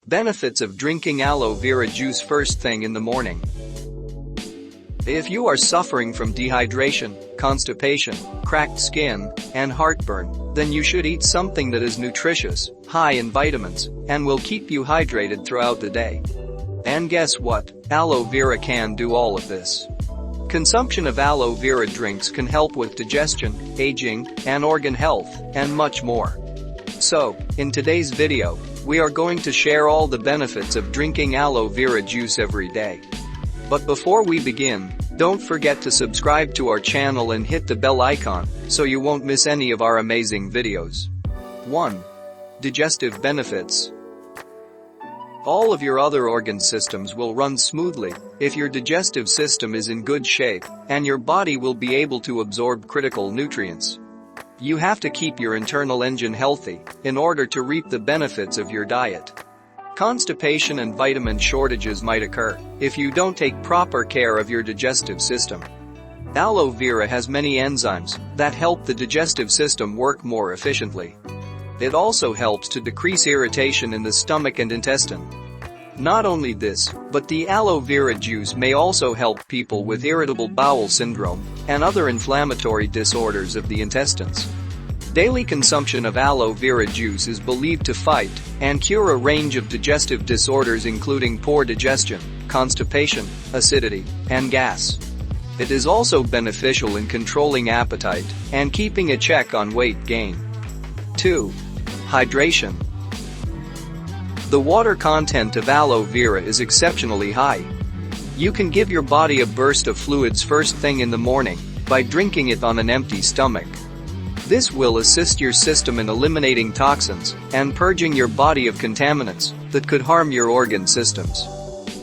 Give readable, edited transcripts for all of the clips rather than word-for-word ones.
Benefits of drinking aloe vera juice first thing in the morning. If you are suffering from dehydration, constipation, cracked skin, and heartburn, then you should eat something that is nutritious, high in vitamins, and will keep you hydrated throughout the day. And guess what? Aloe vera can do all of this. Consumption of aloe vera drinks can help with digestion, aging, and organ health, and much more. So, in today's video, we are going to share all the benefits of drinking aloe vera juice every day. But before we begin, don't forget to subscribe to our channel and hit the bell icon so you won't miss any of our amazing videos. 1. Digestive benefits. All of your other organ systems will run smoothly if your digestive system is in good shape, and your body will be able to absorb critical nutrients. You have to keep your internal engine healthy in order to reap the benefits of your diet. Constipation and vitamin shortages might occur if you don't take proper care of your digestive system. Aloe vera has many enzymes that help the digestive system work more efficiently. It also helps to decrease irritation in the stomach and intestine. Not only this, but the aloe vera juice may also help people with irritable bowel syndrome and other inflammatory disorders of the intestines. Daily consumption of aloe vera juice is believed to fight and cure a range of digestive disorders including poor digestion, constipation, acidity, and gas. It is also beneficial in controlling appetite and keeping a check on weight gain. 2. Hydration. The water content of aloe vera is exceptionally high. You can give your body a burst of fluids first thing in the morning by drinking it on an empty stomach. This will assist your system in eliminating toxins and purging your body of contaminants that could harm your organ systems.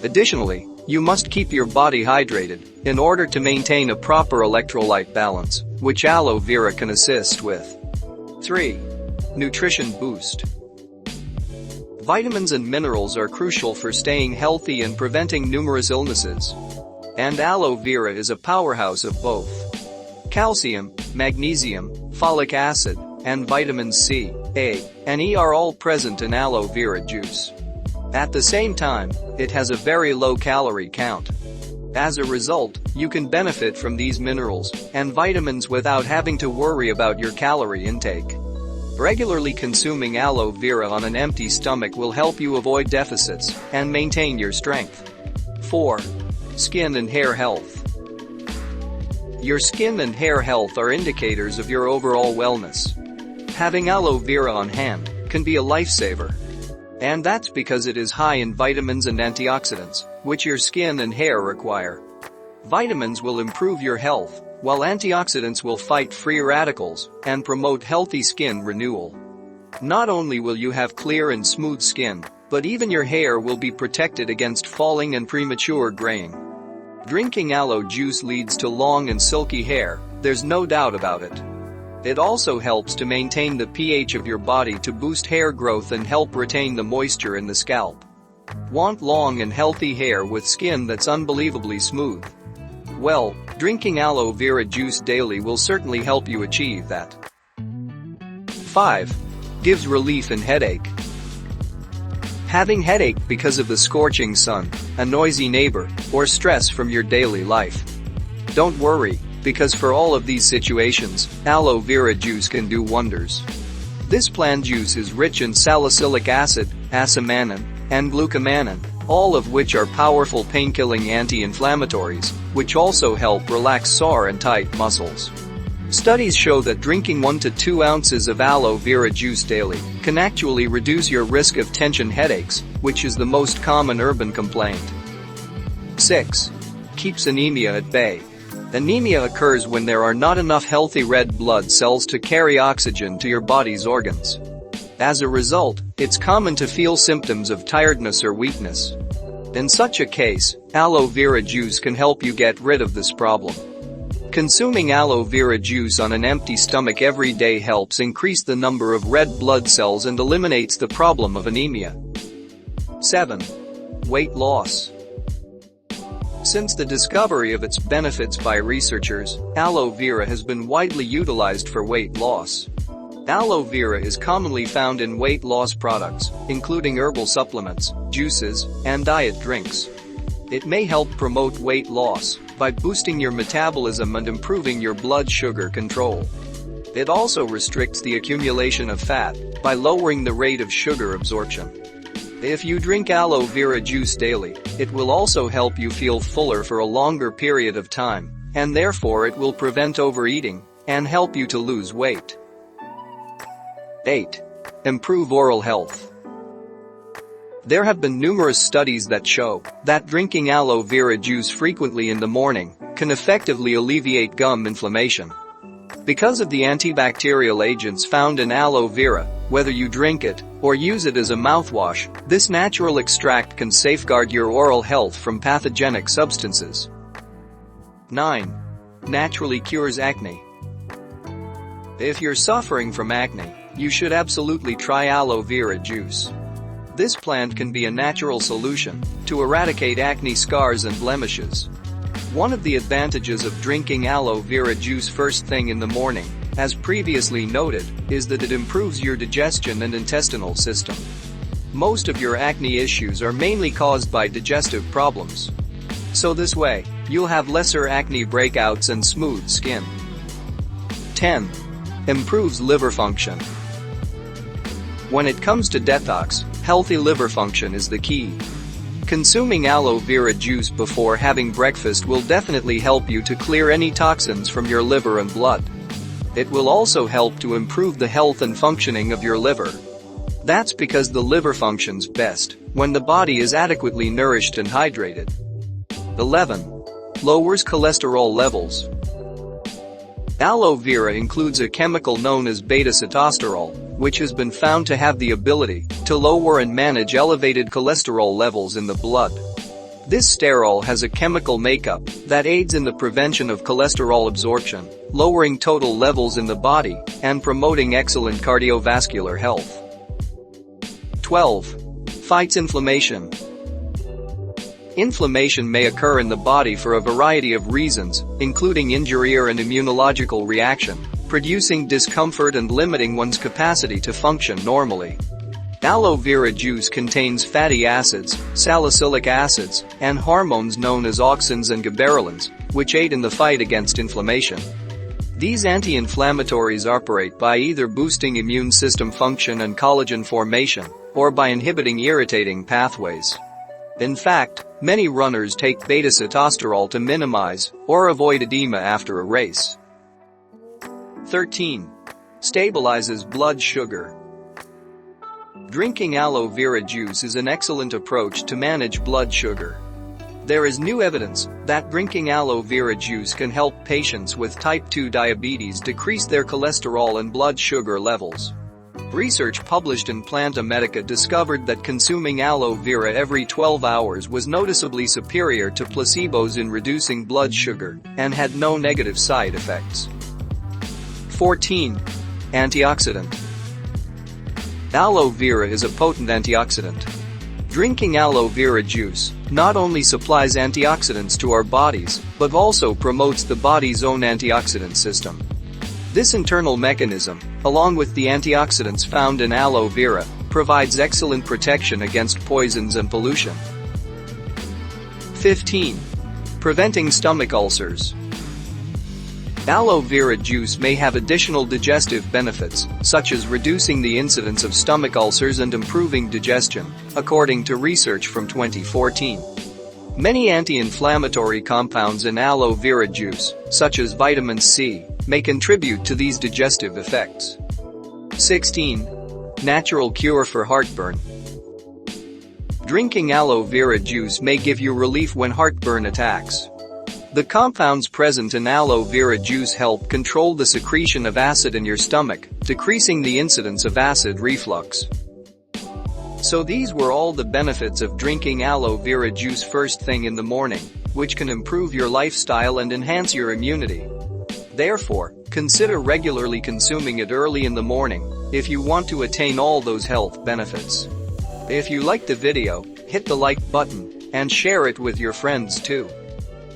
Additionally, you must keep your body hydrated in order to maintain a proper electrolyte balance, which aloe vera can assist with. 3. Nutrition boost. Vitamins and minerals are crucial for staying healthy and preventing numerous illnesses. And aloe vera is a powerhouse of both. Calcium, magnesium, folic acid, and vitamins C, A, and E are all present in aloe vera juice. At the same time, it has a very low calorie count. As a result, you can benefit from these minerals and vitamins without having to worry about your calorie intake. Regularly consuming aloe vera on an empty stomach will help you avoid deficits and maintain your strength. 4. Skin and hair health. Your skin and hair health are indicators of your overall wellness. Having aloe vera on hand can be a lifesaver. And that's because it is high in vitamins and antioxidants, which your skin and hair require. Vitamins will improve your health, while antioxidants will fight free radicals and promote healthy skin renewal. Not only will you have clear and smooth skin, but even your hair will be protected against falling and premature graying. Drinking aloe juice leads to long and silky hair, there's no doubt about it. It also helps to maintain the pH of your body to boost hair growth and help retain the moisture in the scalp. Want long and healthy hair with skin that's unbelievably smooth? Well, drinking aloe vera juice daily will certainly help you achieve that. 5. Gives relief in headache. Having headache because of the scorching sun, a noisy neighbor, or stress from your daily life? Don't worry, because for all of these situations, aloe vera juice can do wonders. This plant juice is rich in salicylic acid, asamanin, and glucomannan, all of which are powerful pain-killing anti-inflammatories, which also help relax sore and tight muscles. Studies show that drinking 1 to 2 ounces of aloe vera juice daily can actually reduce your risk of tension headaches, which is the most common urban complaint. 6. Keeps anemia at bay. Anemia occurs when there are not enough healthy red blood cells to carry oxygen to your body's organs. As a result, it's common to feel symptoms of tiredness or weakness. In such a case, aloe vera juice can help you get rid of this problem. Consuming aloe vera juice on an empty stomach every day helps increase the number of red blood cells and eliminates the problem of anemia. 7. Weight loss. Since the discovery of its benefits by researchers, aloe vera has been widely utilized for weight loss. Aloe vera is commonly found in weight loss products, including herbal supplements, juices, and diet drinks. It may help promote weight loss by boosting your metabolism and improving your blood sugar control. It also restricts the accumulation of fat by lowering the rate of sugar absorption. If you drink aloe vera juice daily, it will also help you feel fuller for a longer period of time, and therefore it will prevent overeating and help you to lose weight. 8. Improve oral health. There have been numerous studies that show that drinking aloe vera juice frequently in the morning can effectively alleviate gum inflammation. Because of the antibacterial agents found in aloe vera, whether you drink it or use it as a mouthwash, this natural extract can safeguard your oral health from pathogenic substances. 9. Naturally cures acne. If you're suffering from acne, you should absolutely try aloe vera juice. This plant can be a natural solution to eradicate acne scars and blemishes. One of the advantages of drinking aloe vera juice first thing in the morning, as previously noted, is that it improves your digestion and intestinal system. Most of your acne issues are mainly caused by digestive problems. So this way, you'll have lesser acne breakouts and smooth skin. 10. Improves liver function. When it comes to detox, healthy liver function is the key. Consuming aloe vera juice before having breakfast will definitely help you to clear any toxins from your liver and blood. It will also help to improve the health and functioning of your liver. That's because the liver functions best when the body is adequately nourished and hydrated. 11. Lowers cholesterol levels. Aloe vera includes a chemical known as beta-sitosterol, which has been found to have the ability to lower and manage elevated cholesterol levels in the blood. This sterol has a chemical makeup that aids in the prevention of cholesterol absorption, lowering total levels in the body, and promoting excellent cardiovascular health. 12. Fights inflammation. Inflammation may occur in the body for a variety of reasons, including injury or an immunological reaction, producing discomfort and limiting one's capacity to function normally. Aloe vera juice contains fatty acids, salicylic acids, and hormones known as auxins and gibberellins, which aid in the fight against inflammation. These anti-inflammatories operate by either boosting immune system function and collagen formation, or by inhibiting irritating pathways. In fact, many runners take beta-sitosterol to minimize or avoid edema after a race. 13. Stabilizes blood sugar. Drinking aloe vera juice is an excellent approach to manage blood sugar. There is new evidence that drinking aloe vera juice can help patients with type 2 diabetes decrease their cholesterol and blood sugar levels. Research published in Planta Medica discovered that consuming aloe vera every 12 hours was noticeably superior to placebos in reducing blood sugar and had no negative side effects. 14. Antioxidant. Aloe vera is a potent antioxidant. Drinking aloe vera juice not only supplies antioxidants to our bodies, but also promotes the body's own antioxidant system. This internal mechanism, along with the antioxidants found in aloe vera, provides excellent protection against poisons and pollution. 15. Preventing stomach ulcers. Aloe vera juice may have additional digestive benefits, such as reducing the incidence of stomach ulcers and improving digestion, according to research from 2014. Many anti-inflammatory compounds in aloe vera juice, such as vitamin C, may contribute to these digestive effects. 16. Natural cure for heartburn. Drinking aloe vera juice may give you relief when heartburn attacks. The compounds present in aloe vera juice help control the secretion of acid in your stomach, decreasing the incidence of acid reflux. So these were all the benefits of drinking aloe vera juice first thing in the morning, which can improve your lifestyle and enhance your immunity. Therefore, consider regularly consuming it early in the morning if you want to attain all those health benefits. If you liked the video, hit the like button and share it with your friends too.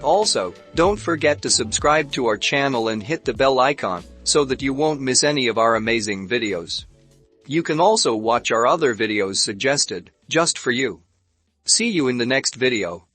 Also, don't forget to subscribe to our channel and hit the bell icon so that you won't miss any of our amazing videos. You can also watch our other videos suggested just for you. See you in the next video.